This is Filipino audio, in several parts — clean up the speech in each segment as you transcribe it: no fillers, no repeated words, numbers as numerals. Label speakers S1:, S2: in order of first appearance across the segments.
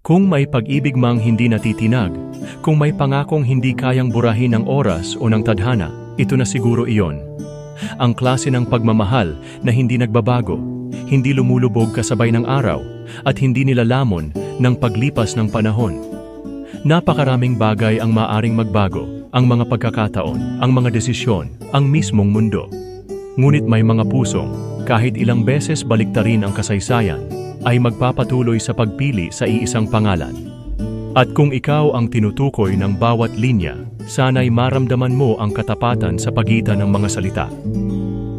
S1: Kung may pag-ibig mang hindi natitinag, kung may pangakong hindi kayang burahin ng oras o ng tadhana, ito na siguro iyon. Ang klase ng pagmamahal na hindi nagbabago, hindi lumulubog kasabay ng araw, at hindi nilalamon ng paglipas ng panahon. Napakaraming bagay ang maaring magbago, ang mga pagkakataon, ang mga desisyon, ang mismong mundo. Ngunit may mga pusong, kahit ilang beses baliktarin ang kasaysayan, ay magpapatuloy sa pagpili sa iisang pangalan. At kung ikaw ang tinutukoy ng bawat linya, sana'y maramdaman mo ang katapatan sa pagitan ng mga salita.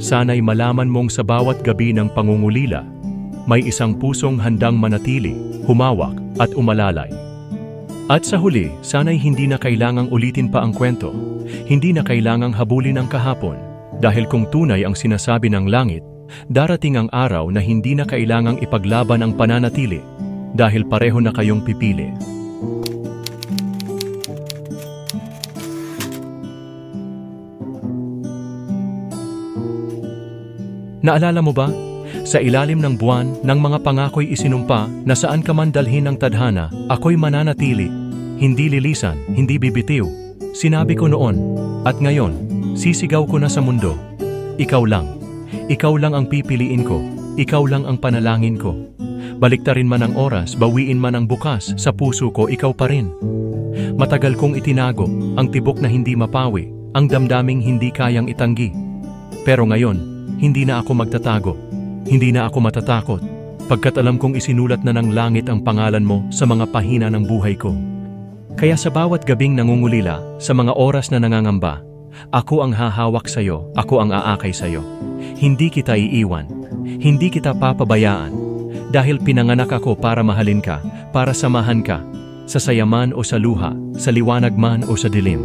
S1: Sana'y malaman mong sa bawat gabi ng pangungulila, may isang pusong handang manatili, humawak at umalalay. At sa huli, sana'y hindi na kailangang ulitin pa ang kwento, hindi na kailangang habulin ang kahapon, dahil kung tunay ang sinasabi ng langit, darating ang araw na hindi na kailangang ipaglaban ang pananatili, dahil pareho na kayong pipili. Naalala mo ba? Sa ilalim ng buwan, ng mga pangako'y isinumpa na saan ka man dalhin ng tadhana, ako'y mananatili, hindi lilisan, hindi bibitiw. Sinabi ko noon, at ngayon, sisigaw ko na sa mundo. Ikaw lang ang pipiliin ko, ikaw lang ang panalangin ko. Baliktarin man ang oras, bawiin man ang bukas, sa puso ko ikaw pa rin. Matagal kong itinago, ang tibok na hindi mapawi, ang damdaming hindi kayang itanggi. Pero ngayon, hindi na ako magtatago, hindi na ako matatakot, pagkat alam kong isinulat na ng langit ang pangalan mo sa mga pahina ng buhay ko. Kaya sa bawat gabing nangungulila, sa mga oras na nangangamba, ako ang hahawak sa'yo, ako ang aakay sa'yo. Hindi kita iiwan, hindi kita papabayaan, dahil pinanganak ako para mahalin ka, para samahan ka, sa sayaman o sa luha, sa liwanag man o sa dilim.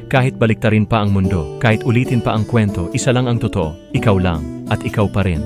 S1: Kahit baliktarin pa ang mundo, kahit ulitin pa ang kwento, isa lang ang totoo, ikaw lang, at ikaw pa rin.